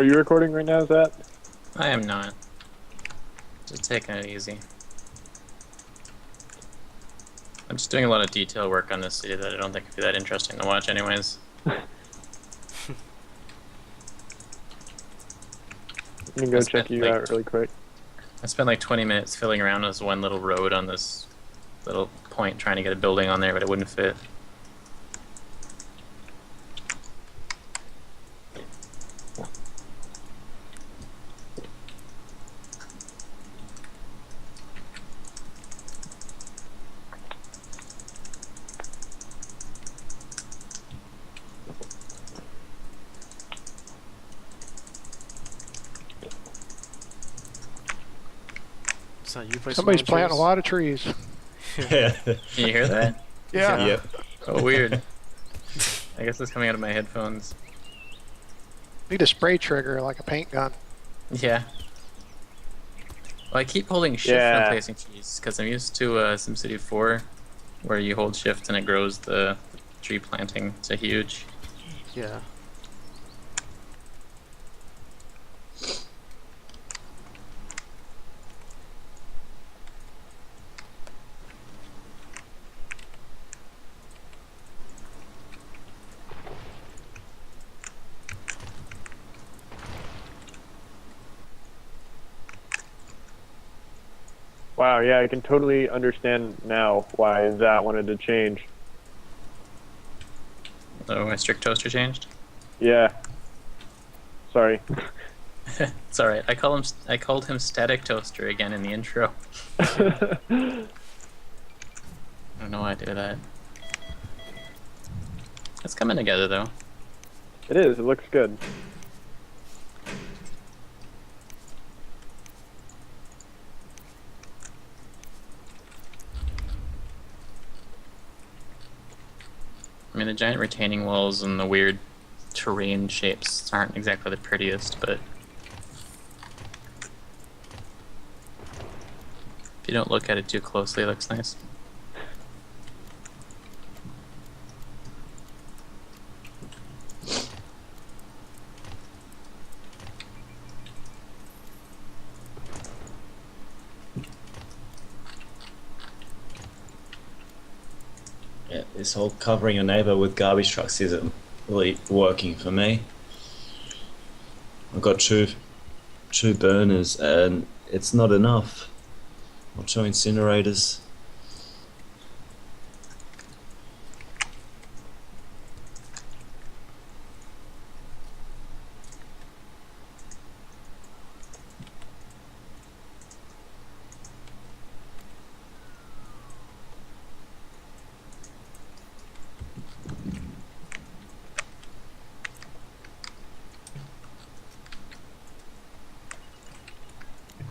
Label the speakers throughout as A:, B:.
A: Are you recording right now, Zat?
B: I am not. Just taking it easy. I'm just doing a lot of detail work on this city that I don't think would be that interesting to watch anyways.
A: Let me go check you out really quick.
B: I spent like 20 minutes filling around this one little road on this little point trying to get a building on there, but it wouldn't fit.
C: So you play
D: Somebody's planting a lot of trees.
E: Yeah.
B: Can you hear that?
D: Yeah.
E: Yep.
B: Oh, weird. I guess it's coming out of my headphones.
D: Need a spray trigger like a paint gun.
B: Yeah. Well, I keep holding shift when I'm placing trees because I'm used to SimCity 4, where you hold shift and it grows the tree planting to huge.
C: Yeah.
A: Wow, yeah, I can totally understand now why Zat wanted to change.
B: Oh, my strict toaster changed?
A: Yeah. Sorry.
B: It's alright. I called him static toaster again in the intro. I don't know why I did that. It's coming together though.
A: It is, it looks good.
B: I mean, the giant retaining walls and the weird terrain shapes aren't exactly the prettiest, but if you don't look at it too closely, it looks nice.
E: Yeah, this whole covering your neighbour with garbage trucks isn't really working for me. I've got two burners and it's not enough. Or two incinerators.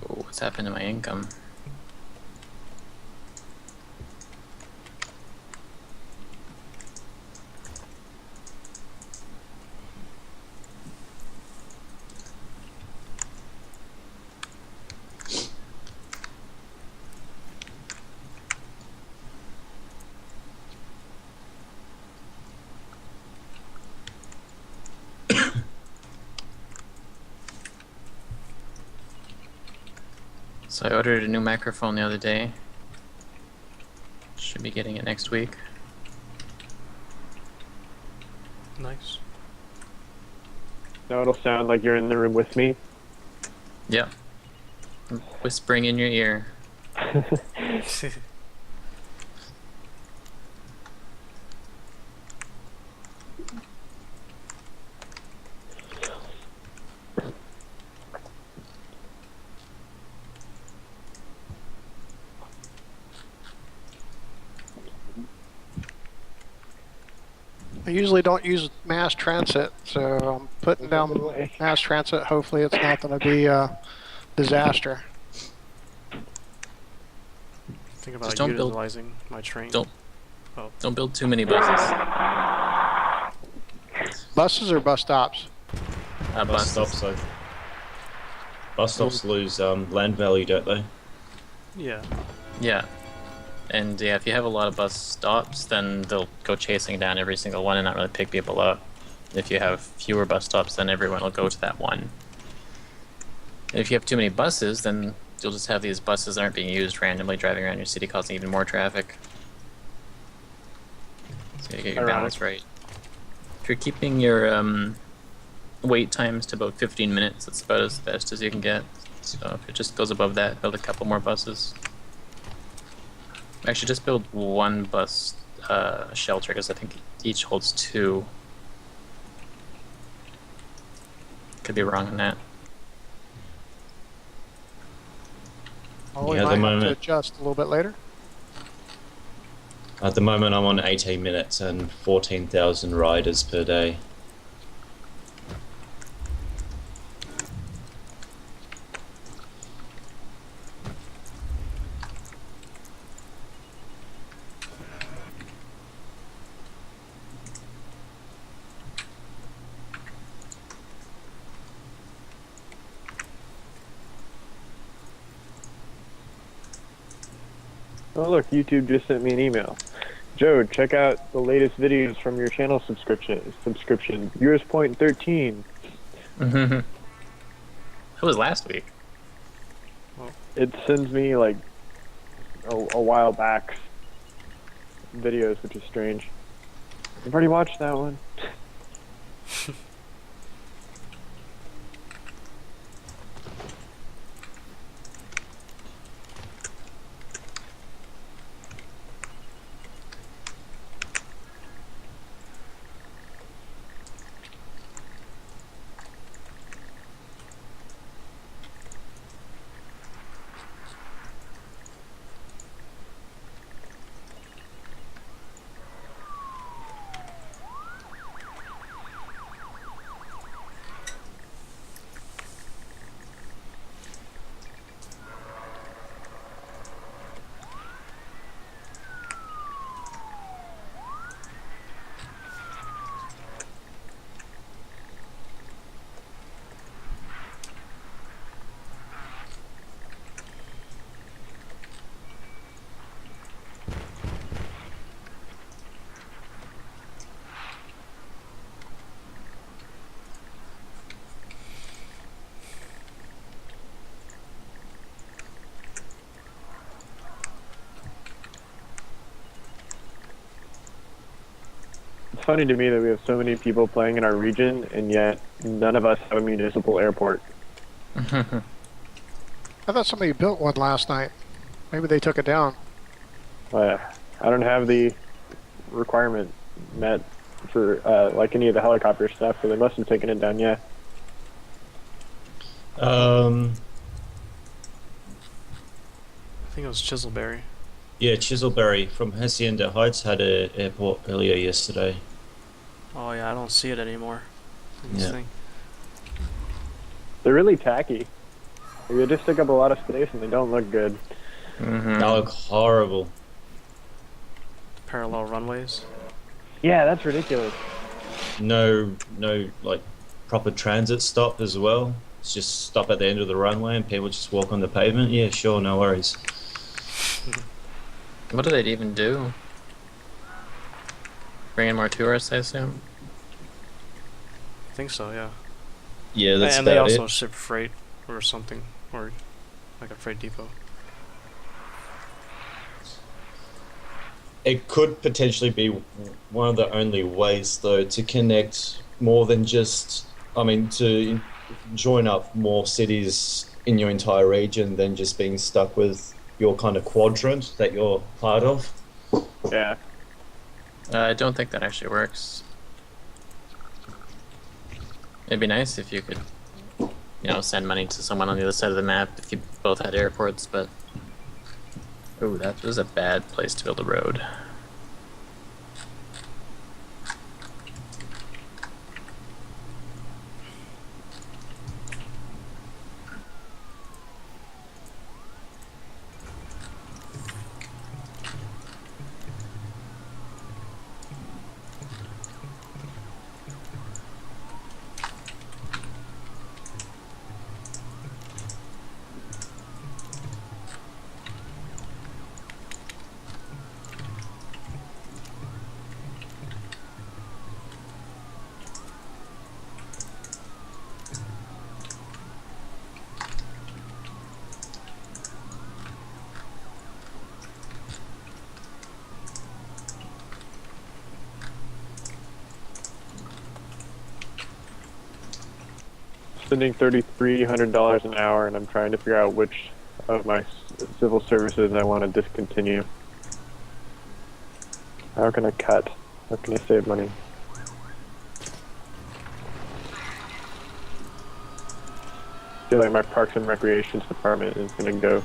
B: Oh, what's happened to my income? So I ordered a new microphone the other day. Should be getting it next week.
C: Nice.
A: Now it'll sound like you're in the room with me.
B: Yep. I'm whispering in your ear.
D: I usually don't use mass transit, so I'm putting down mass transit. Hopefully it's not going to be a disaster.
C: Think about
B: Just don't build-
C: utilizing my train.
B: Don't build too many buses.
D: Buses or bus stops?
E: Bus
B: Buses.
E: stops, so bus stops lose land value, don't they?
C: Yeah.
B: Yeah. And yeah, if you have a lot of bus stops, then they'll go chasing down every single one and not really pick people up. If you have fewer bus stops, then everyone will go to that one. If you have too many buses, then you'll just have these buses that aren't being used randomly driving around your city, causing even more traffic. So you get your balance right. If you're keeping your wait times to about 15 minutes, that's about as best as you can get. So if it just goes above that, build a couple more buses. Actually, just build one bus shelter, because I think each holds 2. Could be wrong on that.
D: Oh, we
E: Yeah, at
D: might
E: the
D: have to
E: moment-
D: adjust a little bit later.
E: At the moment, I'm on 18 minutes and 14,000 riders per day.
A: Oh look, YouTube just sent me an email. Joe, check out the latest videos from your channel subscription. Viewers point 13.
B: That was last week.
A: It sends me like a while back videos, which is strange. I've already watched that one. It's funny to me that we have so many people playing in our region, and yet none of us have a municipal airport.
D: I thought somebody built one last night. Maybe they took it down.
A: I don't have the requirement met for like any of the helicopter stuff, so they must have taken it down. Yeah.
C: I think it was Chiselberry.
E: Yeah, Chiselberry from Hacienda Heights had an airport earlier yesterday.
C: Oh yeah, I don't see it anymore. In this
E: Yeah.
C: thing.
A: They're really tacky. They just take up a lot of space and they don't look good.
B: Mm-hmm.
E: They look horrible.
C: Parallel runways.
A: Yeah, that's ridiculous.
E: No, like proper transit stop as well. It's just stop at the end of the runway and people just walk on the pavement. Yeah, sure, no worries.
B: What do they even do? Bring in more tourists, I assume?
C: I think so, yeah.
E: Yeah, that's
C: And they
E: about
C: also
E: it.
C: ship freight or something, or like a freight depot.
E: It could potentially be one of the only ways, though, to connect more than just, I mean, to join up more cities in your entire region than just being stuck with your kind of quadrant that you're part of.
A: Yeah.
B: I don't think that actually works. It'd be nice if you could, send money to someone on the other side of the map if you both had airports, but... Oh, that was a bad place to build a road.
A: sending $3,300 an hour, and I'm trying to figure out which of my civil services I want to discontinue. How can I cut? How can I save money? I feel like my Parks and Recreations department is going to go.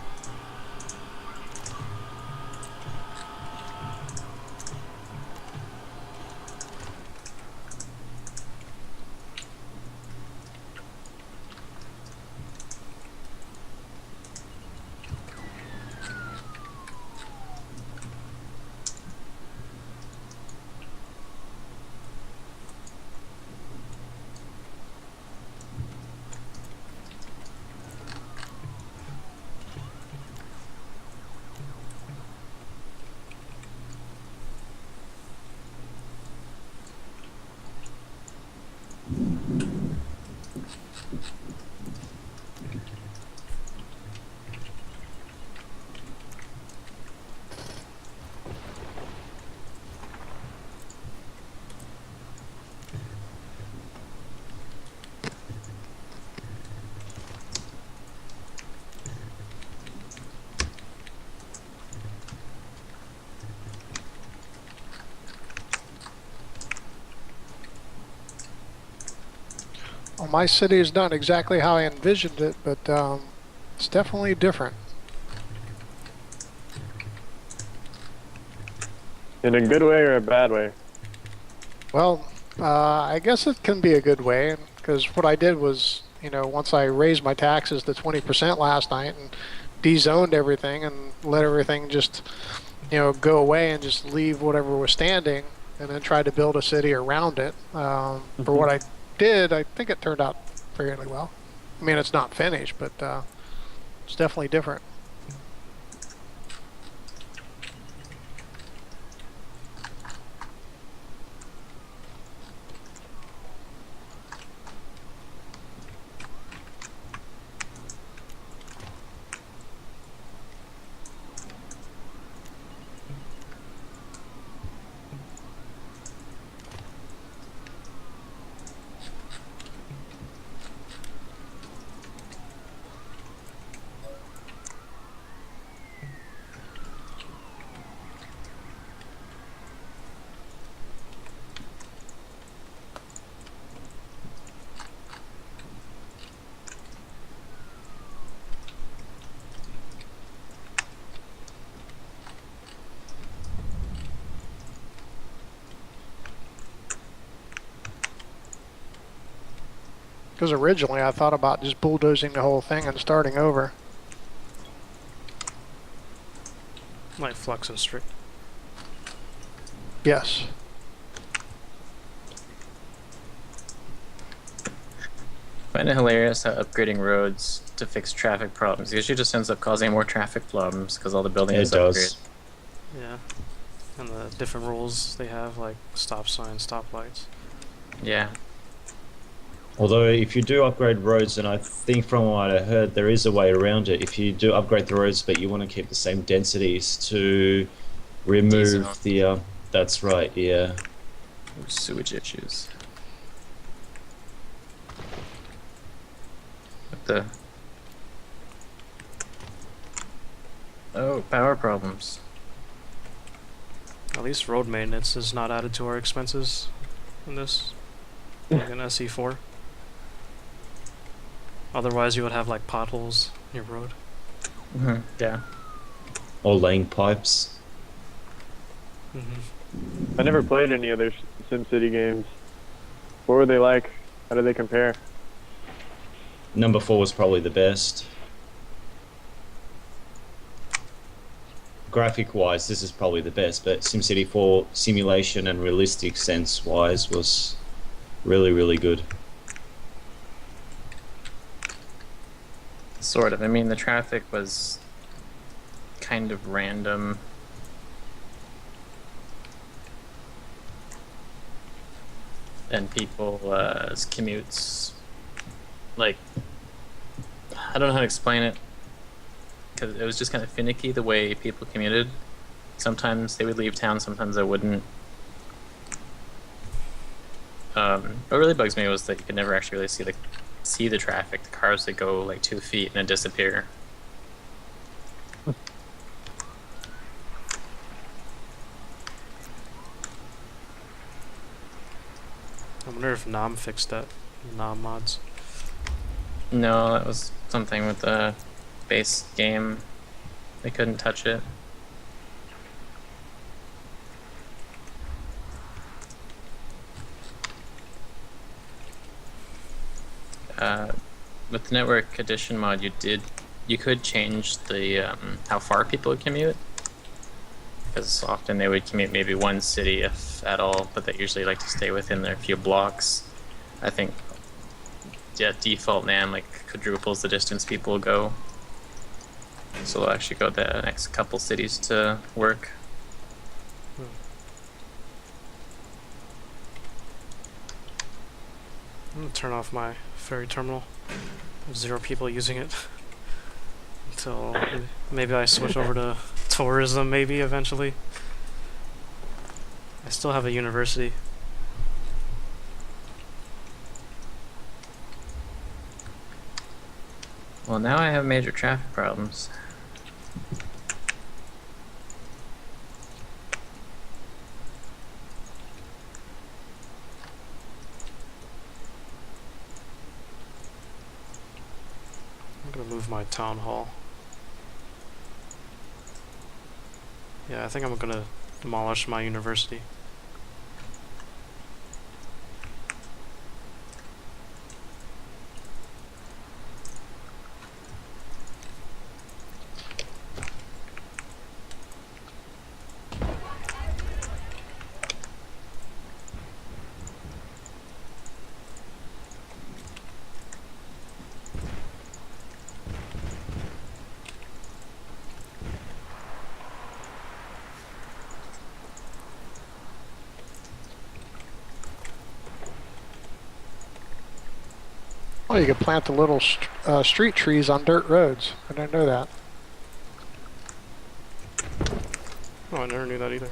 D: Well, my city is done exactly how I envisioned it, but it's definitely different.
A: In a good way or a bad way?
D: Well, I guess it can be a good way, because what I did was, you know, once I raised my taxes to 20% last night and dezoned everything and let everything just, you know, go away and just leave whatever was standing, and then tried to build a city around it. For what I did, I think it turned out fairly well. I mean, it's not finished, but it's definitely different. Because originally I thought about just bulldozing the whole thing and starting over.
C: Like Flux and Strict.
D: Yes.
B: I find it hilarious how upgrading roads to fix traffic problems usually just ends up causing more traffic problems because all the building is upgraded.
C: Yeah. And the different rules they have, like stop signs, stoplights.
B: Yeah.
E: Although if you do upgrade roads, and I think from what I heard, there is a way around it. If you do upgrade the roads, but you want to keep the same densities to remove the... that's right, yeah.
B: Sewage issues. What the... Oh, power problems.
C: At least road maintenance is not added to our expenses in this, like in SE4. Otherwise, you would have like potholes in your road.
B: Yeah.
E: Or laying pipes.
A: I never played any other SimCity games. What were they like? How do they compare?
E: Number 4 was probably the best. Graphic-wise, this is probably the best, but SimCity 4 simulation and realistic sense-wise was really, really good.
B: Sort of. I mean, the traffic was kind of random. And people's commutes, like, I don't know how to explain it, because it was just kind of finicky the way people commuted. Sometimes they would leave town, sometimes they wouldn't. What really bugs me was that you could never actually really see the see the traffic, the cars that go like 2 feet and then disappear.
C: I wonder if Nam fixed that. Nam mods.
B: No, that was something with the base game. They couldn't touch it. With the network edition mod, you could change the how far people would commute, because often they would commute maybe one city if at all, but they usually like to stay within their few blocks. I think default NAM like quadruples the distance people go, so they'll actually go the next couple cities to work.
C: I'm gonna turn off my ferry terminal. There's 0 people using it. Until maybe I switch over to tourism, maybe eventually. I still have a university.
B: Well, now I have major traffic problems.
C: I'm gonna move my town hall. Yeah, I think I'm gonna demolish my university.
D: Oh, you could plant the little street trees on dirt roads. I didn't know that.
C: Oh, I never knew that either.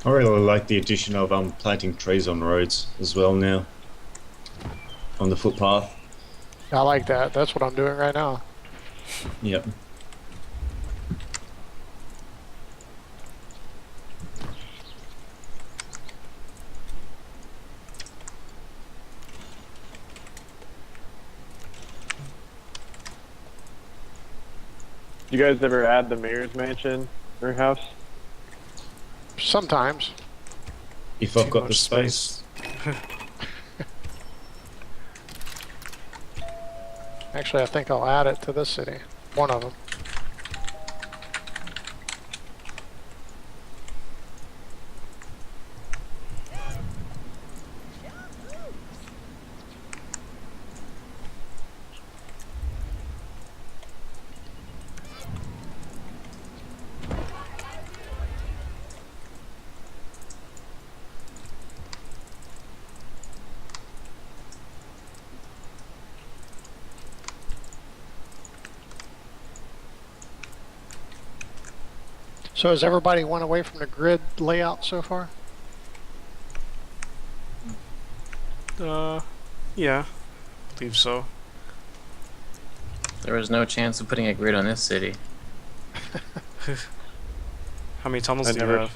E: I really like the addition of planting trees on roads as well now. On the footpath.
D: I like that. That's what I'm doing right now.
E: Yep.
A: You guys ever add the mayor's mansion or house?
D: Sometimes.
E: If I've
C: Too
E: got the
C: much
E: space.
D: Actually, I think I'll add it to this city. One of them. So has everybody went away from the grid layout so far?
C: Yeah, believe so.
B: There was no chance of putting a grid on this city.
C: How many tunnels
A: I
C: do you
A: never-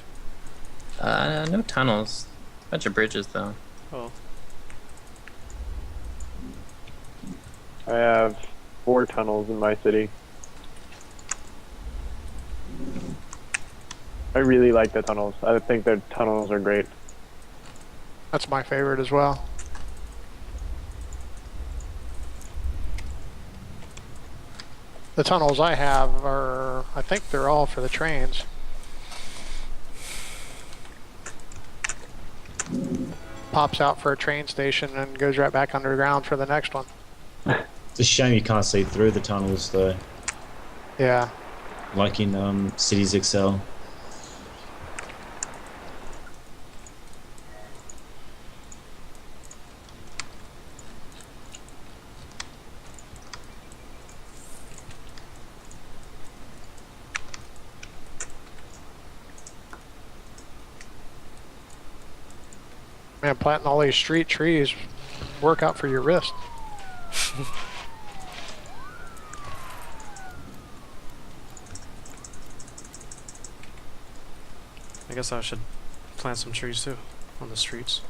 C: have?
B: No tunnels. Bunch of bridges though.
C: Oh,
A: I have 4 tunnels in my city. I really like the tunnels. I think their tunnels are great.
D: That's my favorite as well. The tunnels I have are, I think they're all for the trains. Pops out for a train station and goes right back underground for the next one.
E: It's a shame you can't see through the tunnels though,
D: Yeah.
E: like in Cities XL.
D: Man, planting all these street trees work out for your wrist.
C: I guess I should plant some trees too on the streets.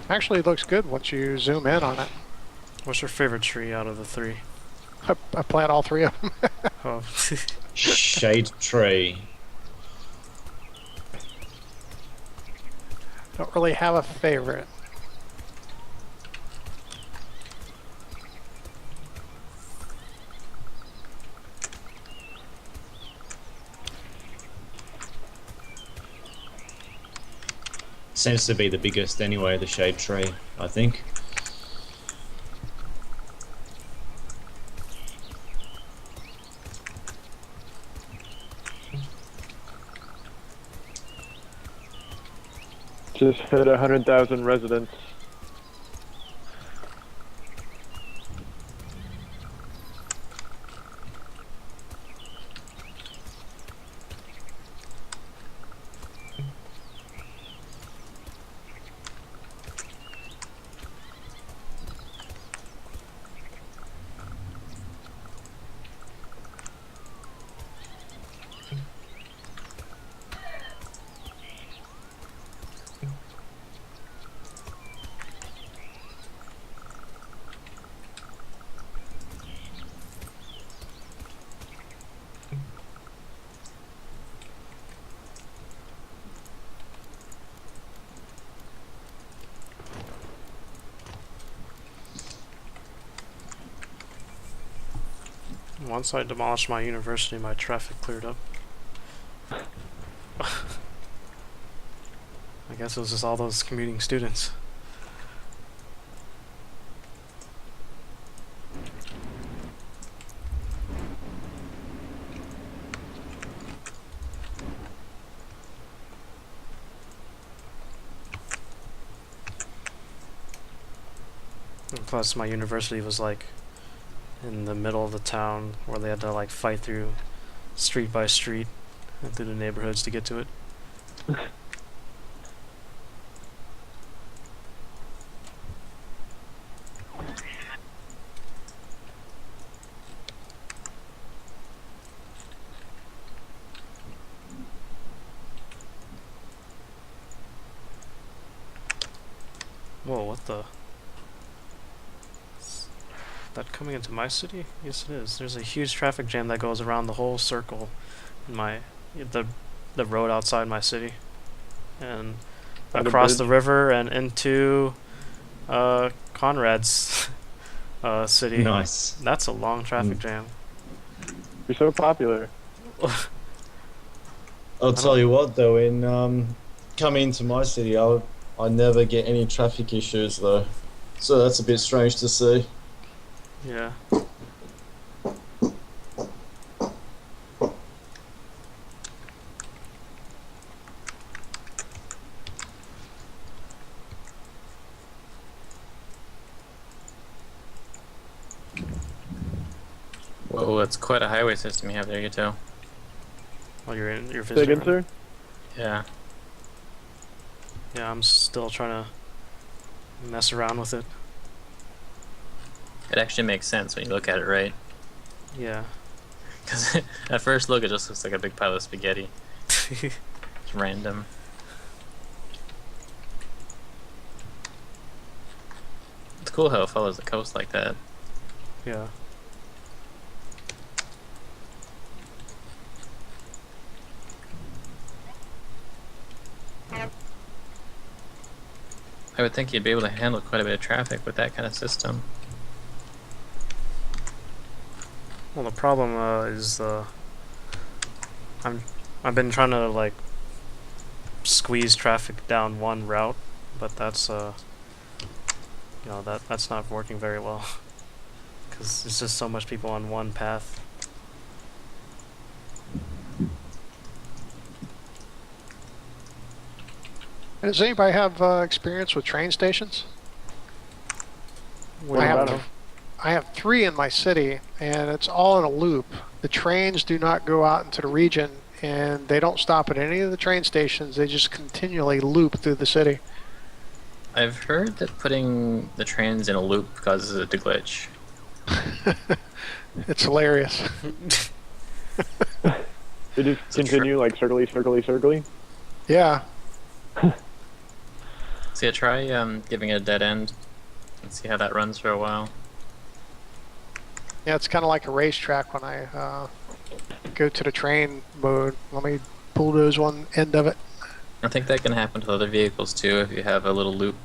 D: Actually, it looks good once you zoom in on it.
C: What's your favorite tree out of the three?
D: I plant all three of them.
C: Oh,
E: Shade tree.
D: Don't really have a favorite.
E: Seems to be the biggest anyway, the shade tree, I think.
A: Just hit 100,000 residents.
C: once I demolished my university, my traffic cleared up. I guess it was just all those commuting students. And plus, my university was like in the middle of the town where they had to like fight through street by street and through the neighborhoods to get to it. Whoa, what the? Is that coming into my city? Yes, it is. There's a huge traffic jam that goes around the whole circle in the road outside my city. And
A: By the
C: across
A: bridge?
C: the river and into Conrad's city.
E: Nice.
C: That's a long traffic jam.
A: You're so popular.
E: I'll tell you what though, in coming to my city, I never get any traffic issues though, so that's a bit strange to see.
C: Yeah.
B: Whoa, that's quite a highway system you have there, Yuttho.
C: Well, you're
A: Say
C: visiting.
A: again, sir?
B: Yeah.
C: Yeah, I'm still trying to mess around with it.
B: It actually makes sense when you look at it, right?
C: Yeah.
B: Because at first look, it just looks like a big pile of spaghetti. It's random. It's cool how it follows the coast like that.
C: Yeah.
B: I would think you'd be able to handle quite a bit of traffic with that kind of system.
C: Well, the problem is I've been trying to like squeeze traffic down one route, but that's that's not working very well because there's just so much people on one path.
D: Does anybody have experience with train stations?
A: What
D: I
A: about
D: have,
A: 'em?
D: I have 3 in my city, and it's all in a loop. The trains do not go out into the region and they don't stop at any of the train stations. They just continually loop through the city.
B: I've heard that putting the trains in a loop causes it to glitch.
D: It's hilarious.
A: They just continue like circly.
D: Yeah.
B: So yeah, try giving it a dead end and see how that runs for a while.
D: Yeah, it's kind of like a racetrack when I go to the train mode. Let me bulldoze one end of it.
B: I think that can happen to other vehicles too. If you have a little loop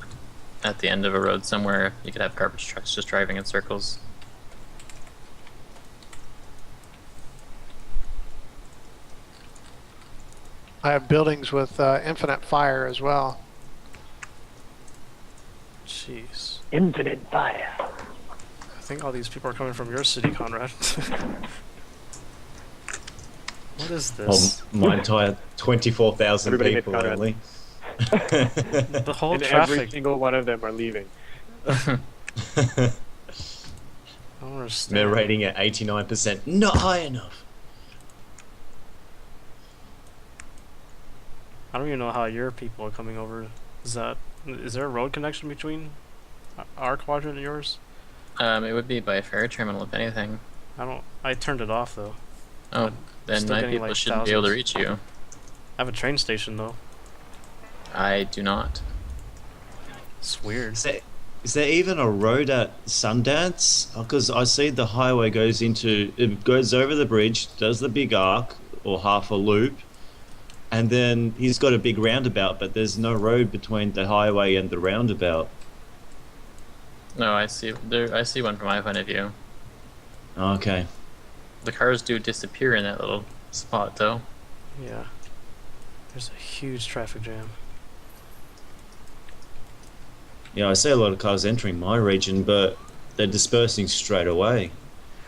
B: at the end of a road somewhere, you could have garbage trucks just driving in circles.
D: I have buildings with infinite fire as well.
C: Jeez.
A: Infinite fire.
C: I think all these people are coming from your city, Conrad. What is this?
E: My entire 24,000
A: Everybody hates
E: people
A: Conrad.
E: only.
C: The whole
A: And every
C: traffic.
A: single one of them are leaving.
C: I don't understand.
E: They're rating at 89%. Not high enough.
C: I don't even know how your people are coming over. Is there a road connection between our quadrant and yours?
B: It would be by a ferry terminal, if anything.
C: I turned it off though.
B: Oh, then
C: still
B: my
C: getting,
B: people
C: like,
B: shouldn't be able to
C: thousands.
B: reach you.
C: I have a train station though.
B: I do not.
C: It's weird.
E: Is there even a road at Sundance? Because I see the highway goes over the bridge, does the big arc or half a loop, and then he's got a big roundabout, but there's no road between the highway and the roundabout.
B: No, I see. I see one from my point of view.
E: Okay.
B: The cars do disappear in that little spot, though.
C: Yeah. There's a huge traffic jam.
E: Yeah, I see a lot of cars entering my region, but they're dispersing straight away.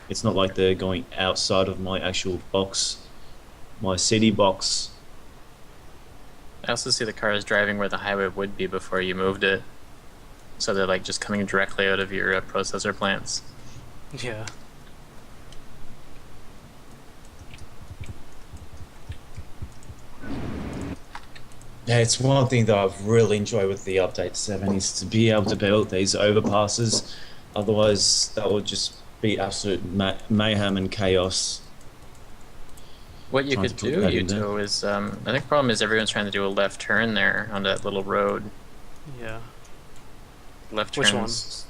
E: It's not like they're going outside of my actual box, my city box.
B: I also see the cars driving where the highway would be before you moved it. So they're like just coming directly out of your processor plants.
C: Yeah.
E: Yeah, it's one thing that I've really enjoyed with the update 7 is to be able to build these overpasses. Otherwise, that would just be absolute mayhem and chaos.
B: What you
E: Trying
B: could
E: to put
B: do,
E: that in there.
B: Yuttho, is I think the problem is everyone's trying to do a left turn there on that little road.
C: Yeah.
B: Left
C: Which
B: turns.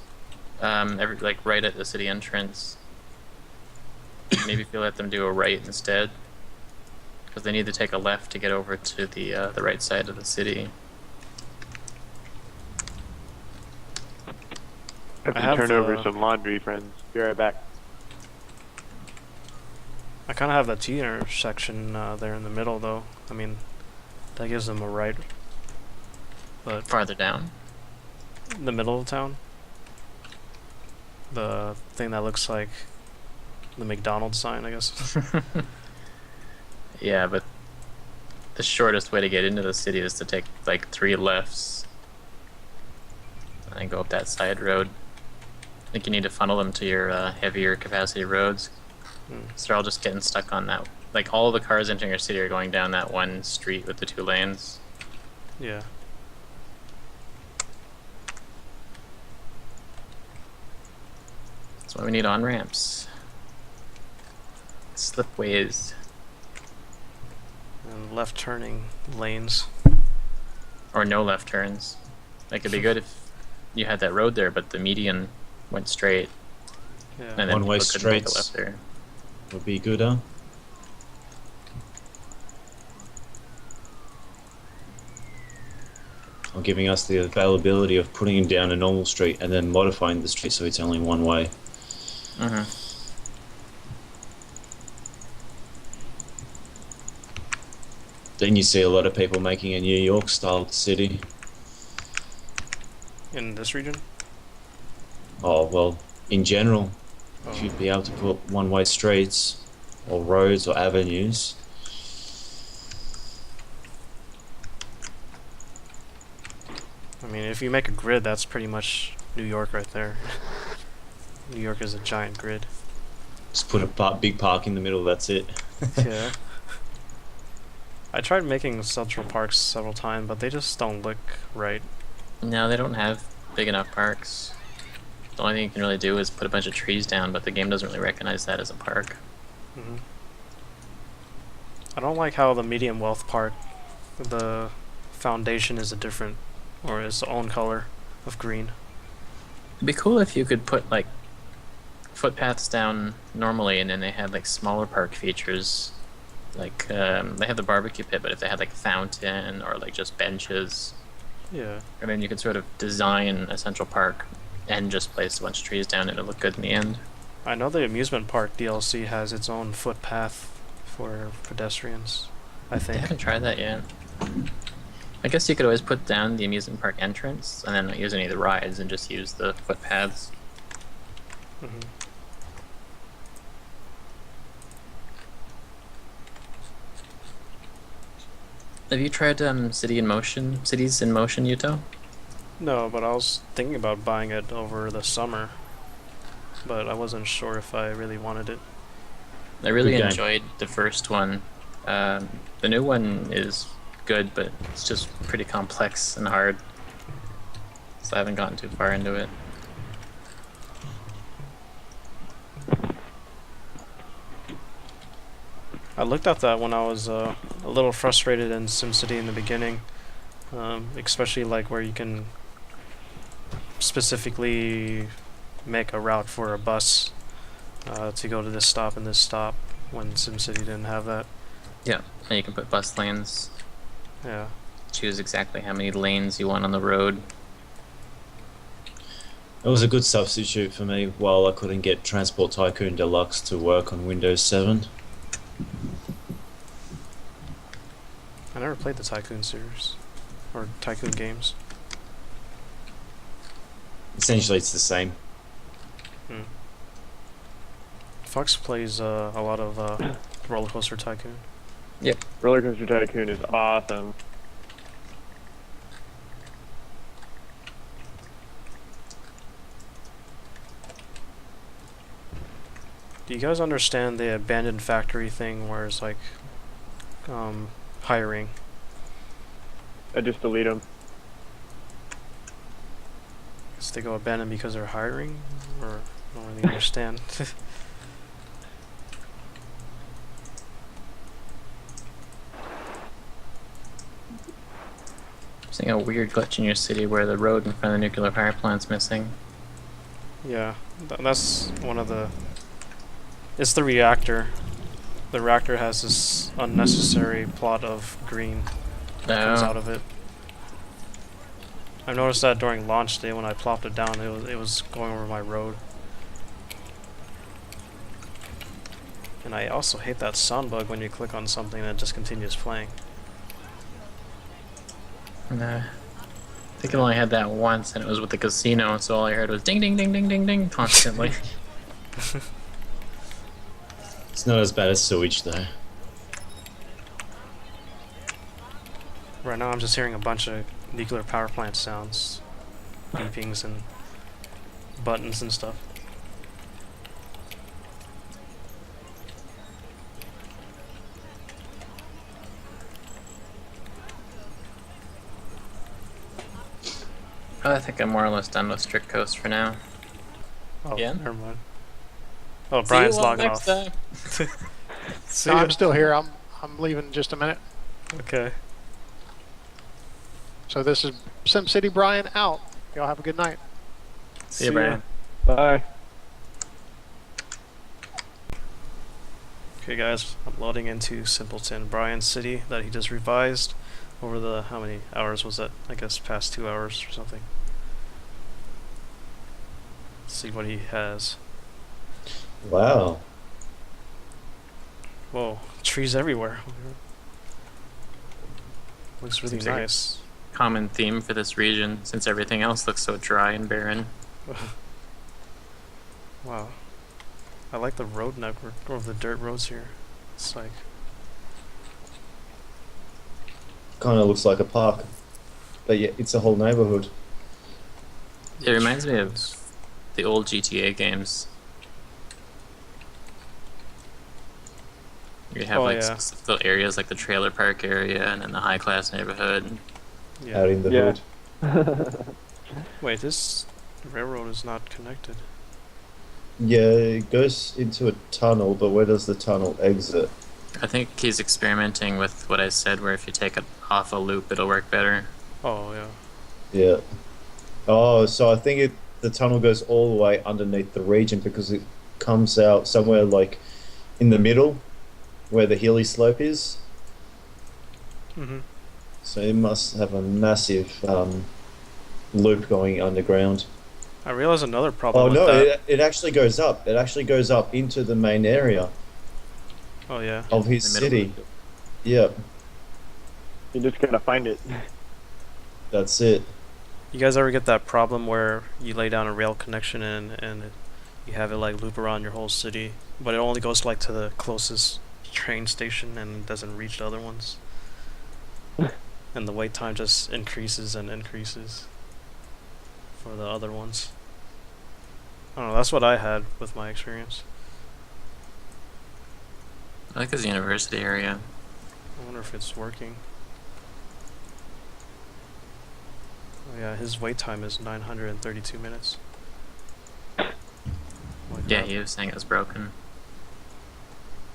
B: Like right at the city entrance. Maybe if you let them do a right instead, because they need to take a left to get over to the right side of the city.
A: I have
C: I
A: to
C: have,
A: turn over
C: uh,
A: some laundry, friends. Be right back.
C: I kind of have that T intersection there in the middle though. I mean, that gives them a right. But
B: Farther down.
C: in the middle of town, the thing that looks like the McDonald's sign, I guess.
B: Yeah, but the shortest way to get into the city is to take like 3 lefts and then go up that side road. I think you need to funnel them to your heavier capacity roads. So they're all just getting stuck on that. Like all the cars entering your city are going down that one street with the 2 lanes.
C: Yeah.
B: That's why we need on-ramps. Slipways.
C: And left turning lanes.
B: Or no left turns. Like it'd be good if you had that road there, but the median went straight.
C: Yeah.
B: And then
E: One-way
B: people couldn't make a
E: streets.
B: left there.
E: Would be good, huh? Or giving us the availability of putting down a normal street and then modifying the street so it's only one way.
B: Mm-hmm.
E: Then you see a lot of people making a New York style city.
C: In this region?
E: Oh, well, in general,
C: Oh.
E: if you'd be able to put one-way streets or roads or avenues.
C: I mean, if you make a grid, that's pretty much New York right there. New York is a giant grid.
E: Just put a big park in the middle, that's it.
C: Yeah. I tried making Central Parks several times, but they just don't look right.
B: No, they don't have big enough parks. The only thing you can really do is put a bunch of trees down, but the game doesn't really recognize that as a park.
C: Hmm. I don't like how the Medium Wealth Park, the foundation is a different, or its own color of green.
B: It'd be cool if you could put like footpaths down normally, and then they had like smaller park features. Like they have the barbecue pit, but if they had like a fountain or like just benches,
C: Yeah.
B: and then you could sort of design a central park and just place a bunch of trees down, and it'll look good in the end.
C: I know the amusement park DLC has its own footpath for pedestrians, I
B: I
C: think.
B: haven't tried that yet. I guess you could always put down the amusement park entrance and then not use any of the rides and just use the footpaths.
C: Hmm.
B: Have you tried Cities in Motion, Yuttho?
C: No, but I was thinking about buying it over the summer, but I wasn't sure if I really wanted it.
B: I really
E: Good game.
B: enjoyed the first one. The new one is good, but it's just pretty complex and hard. So I haven't gotten too far into it.
C: I looked at that when I was a little frustrated in SimCity in the beginning, especially like where you can specifically make a route for a bus to go to this stop and this stop when SimCity didn't have that.
B: Yeah, and you can put bus lanes,
C: Yeah.
B: choose exactly how many lanes you want on the road.
E: It was a good substitute for me while I couldn't get Transport Tycoon Deluxe to work on Windows 7.
C: I never played the Tycoon series or Tycoon games.
E: Essentially, it's the same.
C: Fox plays a lot of Roller Coaster Tycoon.
A: Roller Coaster Tycoon is awesome.
C: Do you guys understand the abandoned factory thing where it's like hiring?
A: I just delete them.
C: Guess they go abandoned because they're hiring? Or I don't really understand.
B: Seeing a weird glitch in your city where the road in front of the nuclear power plant's missing.
C: Yeah, that's one of the... It's the reactor. The reactor has this unnecessary plot of green that comes out of it. I noticed that during launch day when I plopped it down, it was going over my road. And I also hate that sound bug when you click on something and it just continues playing.
B: Nah. I think I only had that once, and it was with the casino, so all I heard was ding ding ding ding ding ding constantly.
E: It's not as bad as sewage though.
C: Right now I'm just hearing a bunch of nuclear power plant sounds. Beepings and buttons and stuff.
B: I think I'm more or less done with Strict Coast for now.
C: Oh,
B: Yeah?
C: never mind. Oh, Brian's logging off. See
D: No,
C: ya.
D: I'm still here. I'm leaving in just a minute.
C: Okay.
D: So this is SimCity Brian out. Y'all have a good night.
B: See you, Brian.
A: Bye.
C: Okay, guys, I'm loading into Simpleton Brian's city that he just revised over the, how many hours was that? I guess past 2 hours or something. Let's see what he has.
E: Wow.
C: Whoa, trees everywhere. Looks really
B: Seems like
C: nice.
B: Common theme for this region, since everything else looks so dry and barren.
C: Wow. I like the road network, or the dirt roads here. It's like,
E: Kind of looks like a park. But yeah, it's a whole neighborhood.
B: It reminds me of the old GTA games. You have
C: Oh,
B: like
C: yeah.
B: specific little areas like the trailer park area and then the high class neighborhood.
C: Yeah.
E: out in the
A: Yeah.
E: hood.
C: Wait, this railroad is not connected.
E: Yeah, it goes into a tunnel, but where does the tunnel exit?
B: I think he's experimenting with what I said, where if you take it off a loop, it'll work better.
C: Oh, yeah.
E: Yeah. Oh, so I think the tunnel goes all the way underneath the region because it comes out somewhere like in the middle where the hilly slope is.
C: Mm-hmm.
E: So it must have a massive loop going underground.
C: I realize another problem
E: Oh
C: with
E: no,
C: that.
E: it actually goes up. It actually goes up into the main area
C: Oh, yeah.
E: of his
B: In the middle
E: city.
B: of it.
E: Yep,
A: You just gotta find it.
E: that's it.
C: You guys ever get that problem where you lay down a rail connection you have it like loop around your whole city, but it only goes like to the closest train station and doesn't reach the other ones? And the wait time just increases and increases for the other ones. I don't know, that's what I had with my experience.
B: I like his university area.
C: I wonder if it's working. Oh yeah, his wait time is 932 minutes. Oh my
B: Yeah,
C: God.
B: he was saying it was broken.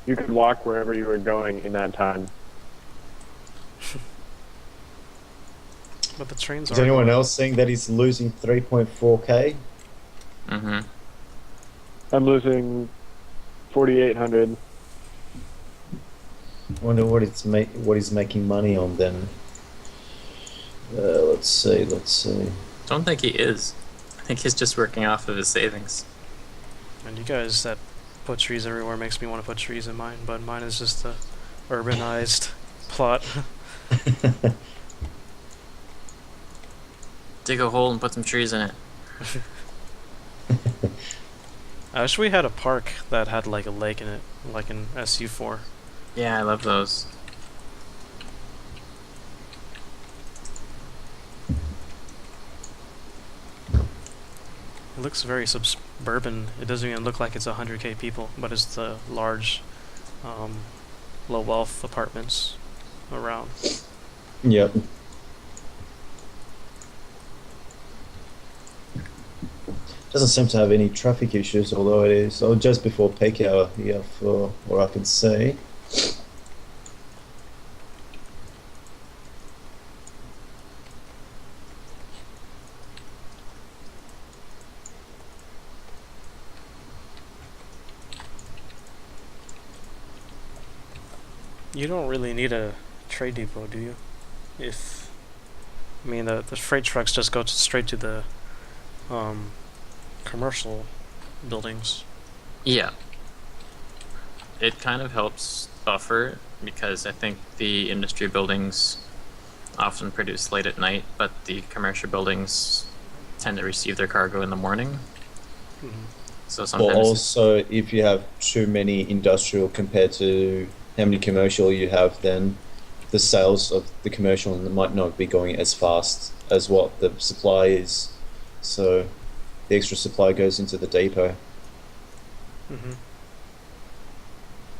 A: You could walk wherever you were going in that time.
C: But the trains
E: Is
C: are
E: anyone else saying that he's losing 3.4k?
B: Mm-hmm.
A: I'm losing 4,800.
E: I wonder what he's making money on then. Let's see.
B: Don't think he is. I think he's just working off of his savings.
C: And you guys that put trees everywhere makes me want to put trees in mine, but mine is just a urbanized plot.
B: Dig a hole and put some trees in it.
C: I wish we had a park that had like a lake in it, like in SU4.
B: Yeah, I love those.
C: It looks very suburban. It doesn't even look like it's 100k people, but it's the large, low wealth apartments around.
E: Yep. Doesn't seem to have any traffic issues, although it is just before peak hour here for what I can see.
C: You don't really need a trade depot, do you? I mean, the freight trucks just go straight to the commercial buildings.
B: Yeah. It kind of helps buffer because I think the industry buildings often produce late at night, but the commercial buildings tend to receive their cargo in the morning.
C: Mhm.
B: So
E: Well,
B: sometimes
E: also, if you have too many industrial compared to how many commercial you have, then the sales of the commercial might not be going as fast as what the supply is. So the extra supply goes into the depot.
C: Mm-hmm.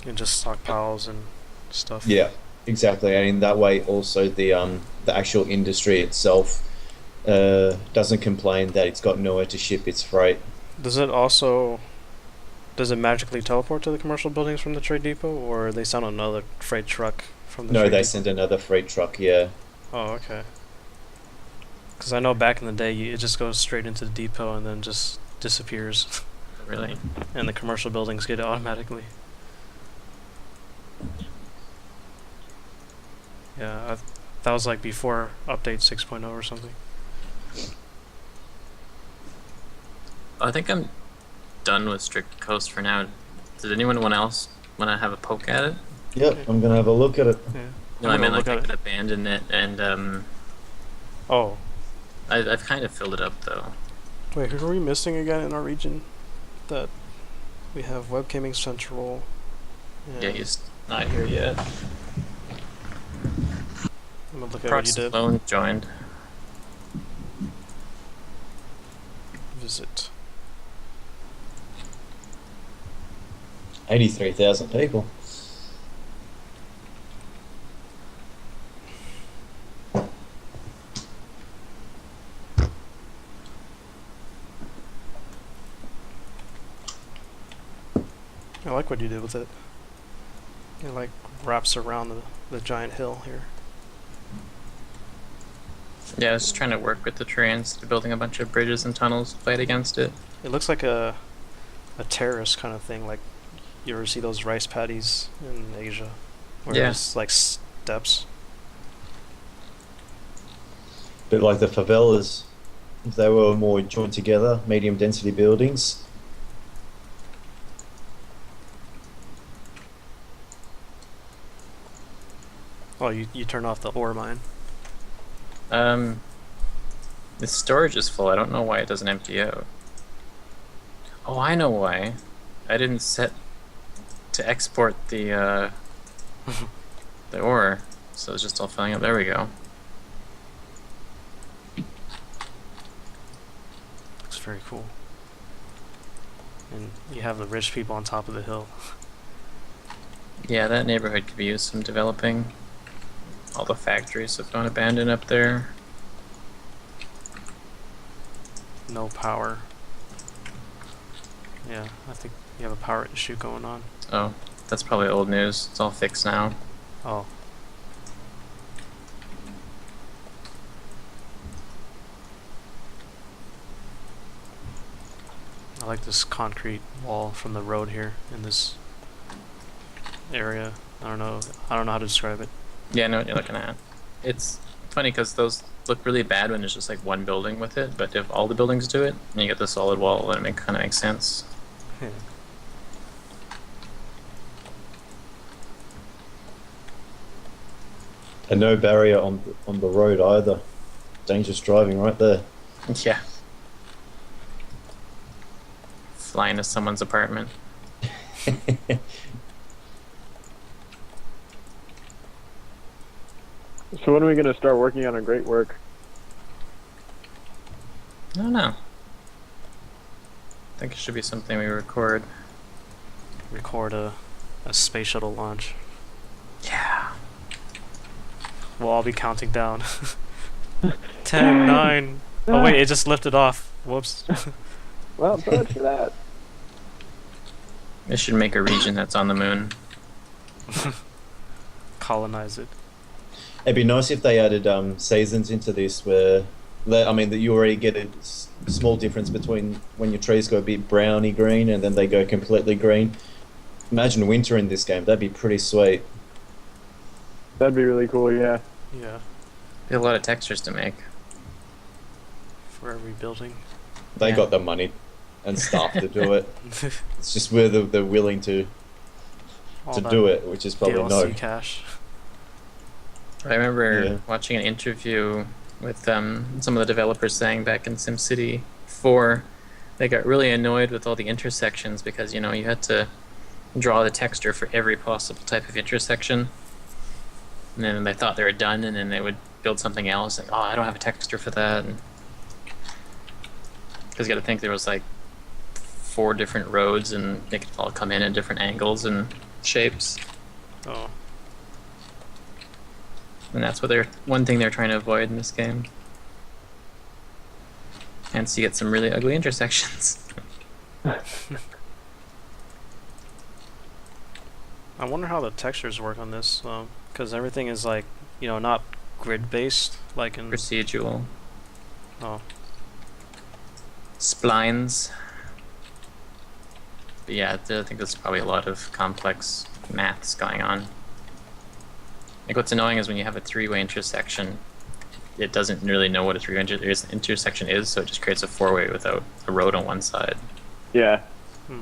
C: And just stockpiles and stuff.
E: Yeah, exactly. And in that way, also the actual industry itself doesn't complain that it's got nowhere to ship its freight.
C: Does it magically teleport to the commercial buildings from the trade depot, or they send another freight truck from the
E: No,
C: trade
E: they
C: depot?
E: send another freight truck. Yeah.
C: Oh, okay. Because I know back in the day, it just goes straight into the depot and then just disappears,
B: really.
C: and the commercial buildings get it automatically. Yeah, that was like before update 6.0 or something.
B: I think I'm done with Strict Coast for now. Did anyone else want to have a poke at it?
E: Yep. I'm gonna have a look at it.
C: Yeah.
B: No, I
C: I'm
B: mean
C: gonna
B: like I
C: look at
B: could
C: it.
B: abandon it, and
C: Oh,
B: I've kind of filled it up though.
C: wait, who are we missing again in our region? That we have Webcaming Central.
B: Yeah, he's not here yet.
C: I'm gonna look at what you did.
B: Proxylone joined.
C: Visit.
E: 83,000 people.
C: I like what you did with it. It like wraps around the giant hill here.
B: Yeah, I was just trying to work with the terrain instead of building a bunch of bridges and tunnels to fight against it.
C: It looks like a terrace kind of thing. Like you ever see those rice paddies in Asia, where
B: Yeah.
C: it's like steps.
E: But like the favelas, if they were more joined together, medium density buildings.
C: Oh, you turn off the ore mine.
B: The storage is full. I don't know why it doesn't empty out. Oh, I know why. I didn't set to export the the ore, so it's just all filling up. There we go.
C: Looks very cool. And you have the rich people on top of the hill.
B: Yeah, that neighborhood could be used some developing. All the factories have gone abandoned up there.
C: No power. Yeah, I think you have a power issue going on.
B: Oh, that's probably old news. It's all fixed now.
C: Oh. I like this concrete wall from the road here in this area. I don't know how to describe it.
B: Yeah, I know what you're looking at. It's funny because those look really bad when there's just like one building with it, but if all the buildings do it, and you get the solid wall, then it kind of makes sense.
C: Yeah.
E: And no barrier on the road either. Dangerous driving right there.
B: Yeah. Fly into someone's apartment.
A: So when are we going to start working on a great work?
B: I don't know. I think it should be something we record.
C: Record a space shuttle launch.
B: Yeah.
C: We'll all be counting down. 10, 9. Oh wait, it just lifted off. Whoops.
A: Well, so much for that.
B: They should make a region that's on the moon.
C: Colonize it.
E: It'd be nice if they added seasons into this where, I mean, that you already get a small difference between when your trees go a bit browny green and then they go completely green. Imagine winter in this game. That'd be pretty sweet.
A: That'd be really cool, yeah.
C: Yeah.
B: Be a lot of textures to make.
C: For every building.
E: They
B: Yeah.
E: got the money and staff to do it. It's just whether they're willing to
C: All that
E: do it, which is probably
C: DLC
E: no.
C: cash.
B: I remember
E: Yeah.
B: watching an interview with some of the developers saying back in SimCity 4, they got really annoyed with all the intersections because, you know, you had to draw the texture for every possible type of intersection. And then they thought they were done, and then they would build something else. Like, oh, I don't have a texture for that. Because you got to think there was like 4 different roads, and they could all come in at different angles and shapes.
C: Oh.
B: And that's what one thing they're trying to avoid in this game. Hence, you get some really ugly intersections.
C: I wonder how the textures work on this, because everything is like, you know, not grid based like in.
B: Procedural.
C: Oh.
B: Splines. But yeah, I think there's probably a lot of complex maths going on. Like, what's annoying is when you have a 3-way intersection, it doesn't really know what a 3-way intersection is, so it just creates a 4-way without a road on one side.
A: Yeah.
C: Hmm.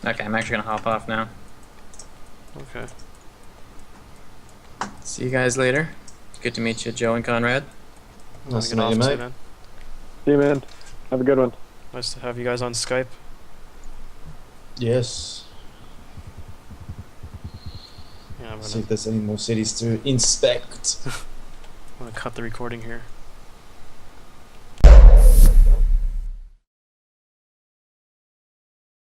B: Okay, I'm actually gonna hop off now.
C: Okay.
B: See you guys later. Good to meet you, Joe and Conrad.
C: I'm
E: Nice to
C: gonna
E: meet
C: get
E: you,
C: off
E: mate.
C: then.
A: See you, man. Have a good one.
C: Nice to have you guys on Skype.
E: Yes.
C: Yeah, I'm
E: See
C: gonna,
E: if there's any more cities to inspect.
C: I'm gonna cut the recording here.